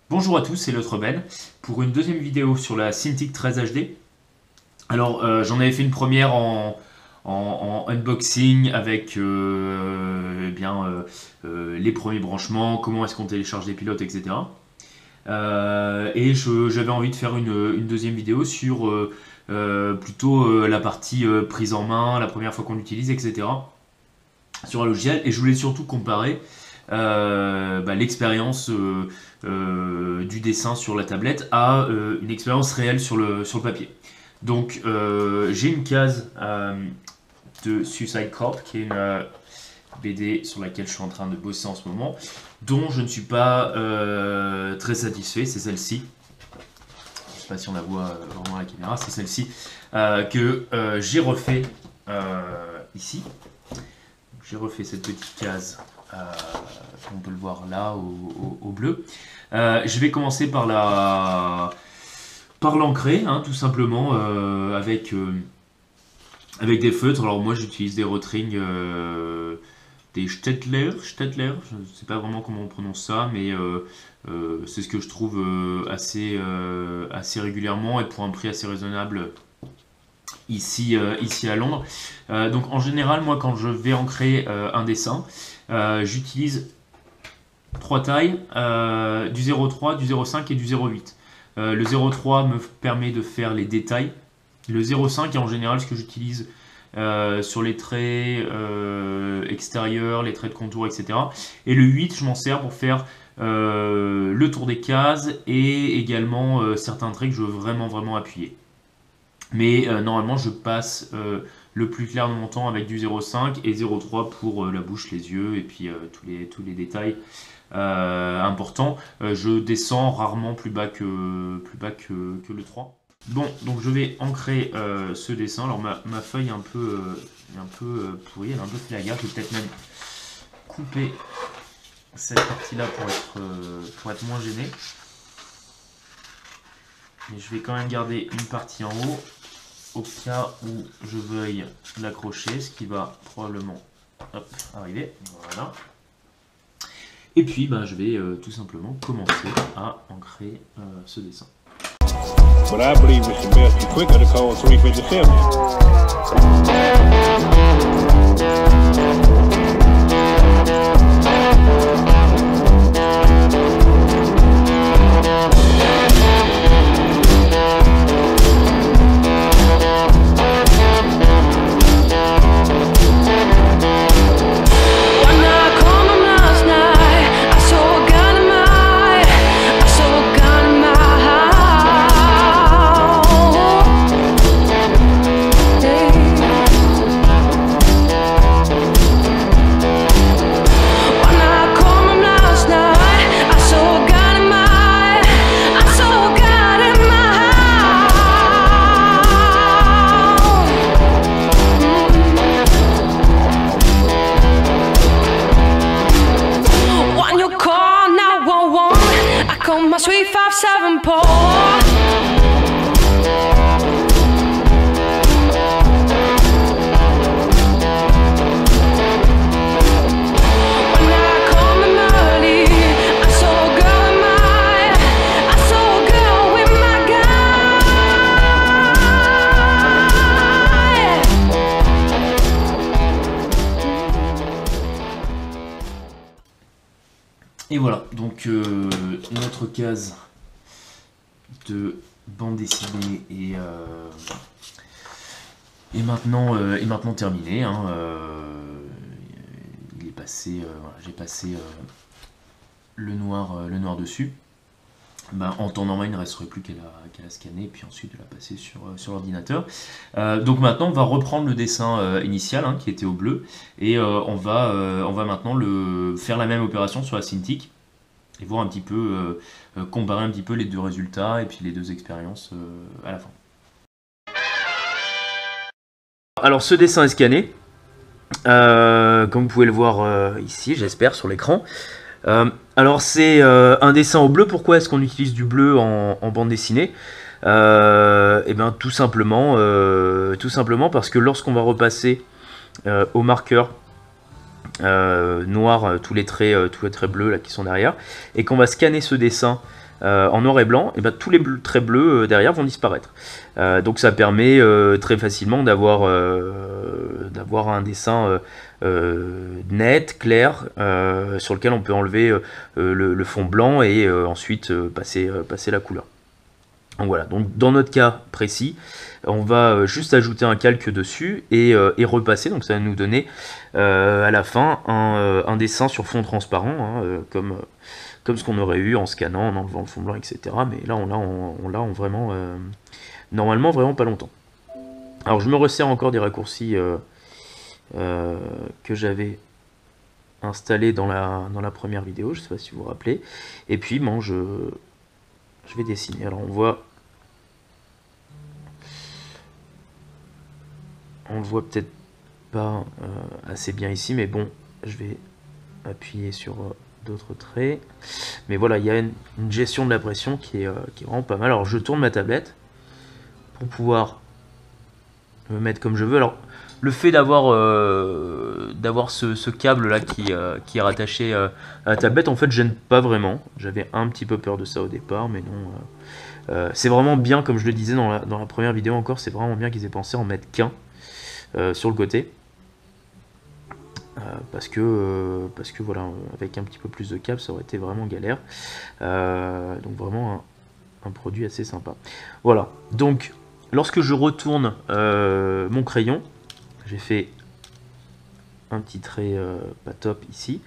Bonjour à tous, c'est L'Autre Ben pour une deuxième vidéo sur la Cintiq 13 HD. Alors j'en avais fait une première en unboxing avec les premiers branchements, comment est-ce qu'on télécharge les pilotes, etc. J'avais envie de faire une deuxième vidéo sur plutôt la partie prise en main, la première fois qu'on l'utilise, etc. sur un logiciel. Et je voulais surtout comparer l'expérience du dessin sur la tablette à une expérience réelle sur le papier. Donc j'ai une case de Suicide Corp qui est une BD sur laquelle je suis en train de bosser en ce moment, dont je ne suis pas très satisfait, c'est celle-ci. Je ne sais pas si on la voit vraiment à la caméra, c'est celle-ci que j'ai refait ici. J'ai refait cette petite case, on peut le voir là au bleu. Je vais commencer par l'ancrer, hein, tout simplement, avec des feutres. Alors moi j'utilise des Rotring, des Staedtler, je ne sais pas vraiment comment on prononce ça, mais c'est ce que je trouve assez régulièrement et pour un prix assez raisonnable ici à Londres. Donc en général, moi quand je vais ancrer un dessin, j'utilise trois tailles, du 0,3, du 0,5 et du 0,8. Le 0,3 me permet de faire les détails. Le 0,5 est en général ce que j'utilise sur les traits extérieurs, les traits de contour, etc. Et le 8, je m'en sers pour faire le tour des cases et également certains traits que je veux vraiment appuyer. Mais normalement, je passe le plus clair de mon temps avec du 0,5 et 0,3 pour la bouche, les yeux et puis tous les détails importants. Je descends rarement plus bas que le 3. Bon, donc je vais ancrer ce dessin. Alors ma feuille est un peu pourrie, elle a un peu fait la gaffe. Je vais peut-être même couper cette partie-là pour être moins gêné. Mais je vais quand même garder une partie en haut au cas où je veuille l'accrocher, ce qui va probablement arriver. Voilà. Et puis je vais tout simplement commencer à ancrer ce dessin. But I believe it should be quicker to call 357. My sweet 5-7 Paul. Et voilà, donc notre case de bande dessinée est maintenant terminée. Hein, il est passé, j'ai passé le noir dessus. En temps normal, il ne resterait plus qu'à la scanner et puis ensuite de la passer sur l'ordinateur. Donc maintenant, on va reprendre le dessin initial qui était au bleu et on va maintenant faire la même opération sur la Cintiq et voir un petit peu, comparer un petit peu les deux résultats et puis les deux expériences à la fin. Alors ce dessin est scanné, comme vous pouvez le voir ici, j'espère, sur l'écran. Alors c'est un dessin au bleu. Pourquoi est-ce qu'on utilise du bleu en bande dessinée? Tout simplement parce que lorsqu'on va repasser au marqueur noir, tous les traits bleus là, qui sont derrière, et qu'on va scanner ce dessin en noir et blanc, et ben, tous les traits bleus derrière vont disparaître. Donc ça permet très facilement d'avoir un dessin net, clair, sur lequel on peut enlever le fond blanc et ensuite passer la couleur. Donc voilà, donc dans notre cas précis, on va juste ajouter un calque dessus et repasser, donc ça va nous donner à la fin un dessin sur fond transparent, hein, comme ce qu'on aurait eu en scannant, en enlevant le fond blanc, etc. Mais là, on l'a vraiment, normalement, vraiment pas longtemps. Alors je me resserre encore des raccourcis que j'avais installés dans la première vidéo, je sais pas si vous vous rappelez. Et puis, bon, je vais dessiner. Alors on le voit peut-être pas assez bien ici, mais bon, je vais appuyer sur d'autres traits. Mais voilà, il y a une gestion de la pression qui est vraiment pas mal. Alors je tourne ma tablette pour pouvoir me mettre comme je veux. Alors le fait d'avoir ce câble là qui est rattaché à la tablette, en fait, gêne pas vraiment. J'avais un petit peu peur de ça au départ, mais non. C'est vraiment bien, comme je le disais dans la première vidéo encore, c'est vraiment bien qu'ils aient pensé en mettre qu'un sur le côté. Parce que voilà, avec un petit peu plus de câble, ça aurait été vraiment galère. Donc vraiment un produit assez sympa. Voilà, donc lorsque je retourne mon crayon, j'ai fait un petit trait pas top ici.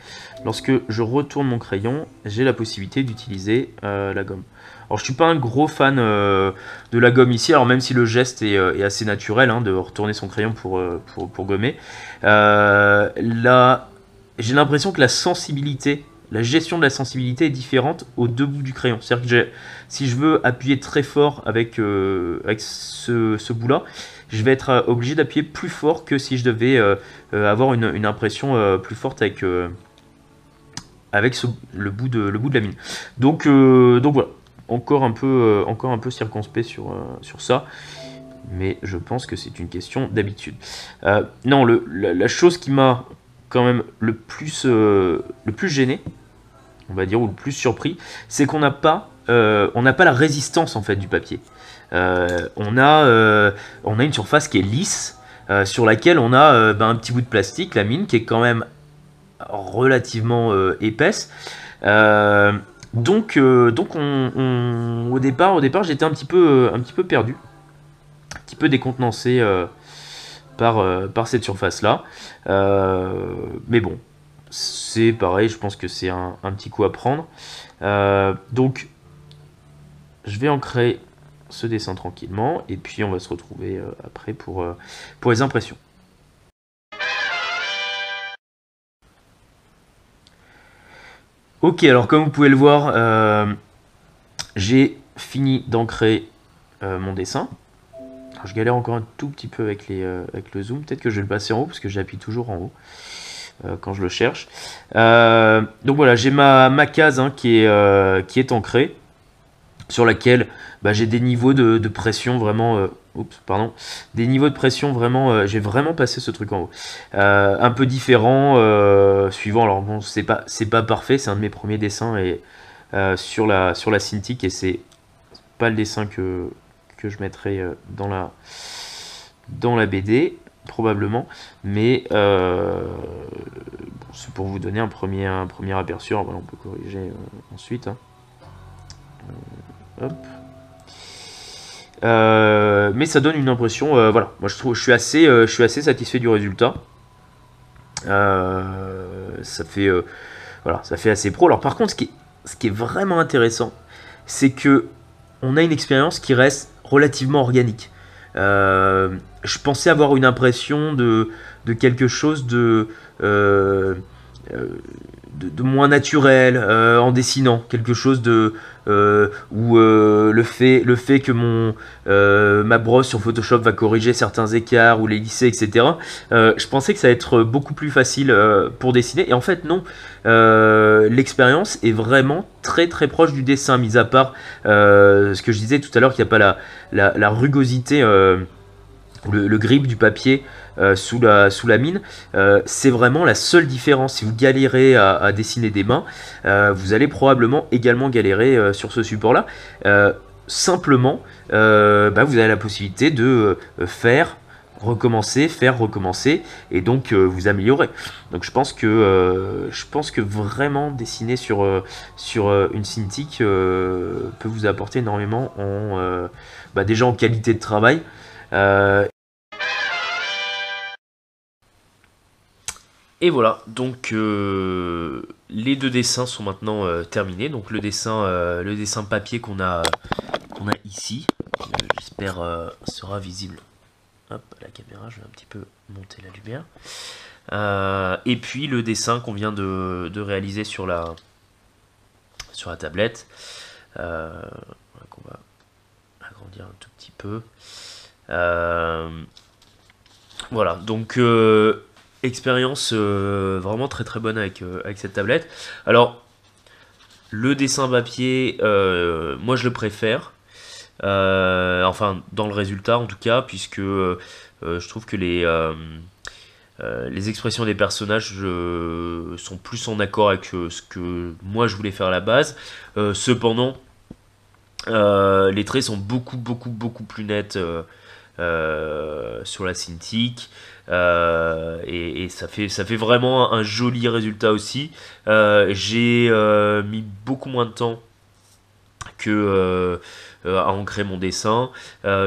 Lorsque je retourne mon crayon, j'ai la possibilité d'utiliser la gomme. Alors je suis pas un gros fan de la gomme ici, alors même si le geste est assez naturel, hein, de retourner son crayon pour gommer. Là, j'ai l'impression que la gestion de la sensibilité est différente aux deux bouts du crayon. C'est-à-dire que si je veux appuyer très fort avec ce bout-là, je vais être obligé d'appuyer plus fort que si je devais avoir une impression plus forte avec le bout de la mine. Donc voilà, encore un peu circonspect sur ça, mais je pense que c'est une question d'habitude. Non, la chose qui m'a quand même le plus gêné, on va dire, ou le plus surpris, c'est qu'on n'a pas la résistance en fait du papier. On a une surface qui est lisse, sur laquelle on a un petit bout de plastique, la mine, qui est quand même relativement épaisse. Donc au départ j'étais un petit peu perdu, un petit peu décontenancé par cette surface là. Mais bon, c'est pareil, je pense que c'est un petit coup à prendre. Donc je vais ancrer ce dessin tranquillement et puis on va se retrouver après pour les impressions. Ok, alors comme vous pouvez le voir, j'ai fini d'ancrer mon dessin. Alors, je galère encore un tout petit peu avec le zoom, peut-être que je vais le passer en haut parce que j'appuie toujours en haut quand je le cherche. Donc voilà, j'ai ma case, hein, qui est ancrée, sur laquelle j'ai des niveaux de pression vraiment... des niveaux de pression vraiment... j'ai vraiment passé ce truc en haut. Un peu différent, suivant... Alors bon, c'est pas parfait, c'est un de mes premiers dessins et, sur la Cintiq, et c'est pas le dessin que je mettrai dans la BD, probablement. Mais c'est pour vous donner un premier aperçu. Alors, voilà, on peut corriger ensuite. Hein. Hop. Mais ça donne une impression, voilà, moi je suis assez satisfait du résultat. Ça fait assez pro. Alors par contre, ce qui est vraiment intéressant, c'est que on a une expérience qui reste relativement organique. Je pensais avoir une impression de quelque chose de moins naturel en dessinant, quelque chose où le fait que ma brosse sur Photoshop va corriger certains écarts ou les lisser, etc. Je pensais que ça allait être beaucoup plus facile pour dessiner, et en fait non. L'expérience est vraiment très très proche du dessin, mis à part ce que je disais tout à l'heure, qu'il n'y a pas la rugosité le grip du papier sous la mine. C'est vraiment la seule différence. Si vous galérez à dessiner des mains, vous allez probablement également galérer sur ce support-là. Simplement, vous avez la possibilité de faire recommencer, et donc vous améliorer. Donc je pense que vraiment dessiner sur une Cintiq peut vous apporter énormément déjà en qualité de travail. Et voilà, donc les deux dessins sont maintenant terminés. Donc le dessin papier qu'on a ici, j'espère sera visible. Hop, à la caméra, je vais un petit peu monter la lumière. Et puis le dessin qu'on vient de réaliser sur la tablette. Qu'on va agrandir un tout petit peu. Voilà, donc expérience vraiment très très bonne avec cette tablette. Alors, le dessin papier, moi je le préfère. Enfin, dans le résultat en tout cas, puisque je trouve que les expressions des personnages sont plus en accord avec ce que moi je voulais faire à la base. Cependant, les traits sont beaucoup plus nets sur la Cintiq, et ça fait vraiment un joli résultat aussi. J'ai mis beaucoup moins de temps à ancrer mon dessin.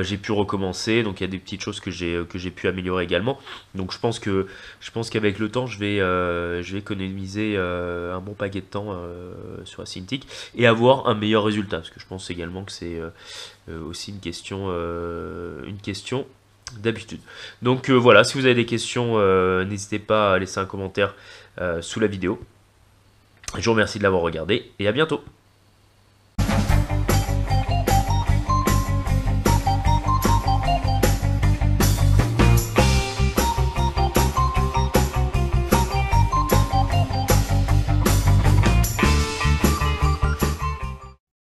J'ai pu recommencer, donc il y a des petites choses que j'ai pu améliorer également. Donc je pense qu'avec le temps je vais économiser un bon paquet de temps sur la Cintiq et avoir un meilleur résultat, parce que je pense également que c'est aussi une question d'habitude. Donc voilà, si vous avez des questions, n'hésitez pas à laisser un commentaire sous la vidéo. Je vous remercie de l'avoir regardé et à bientôt.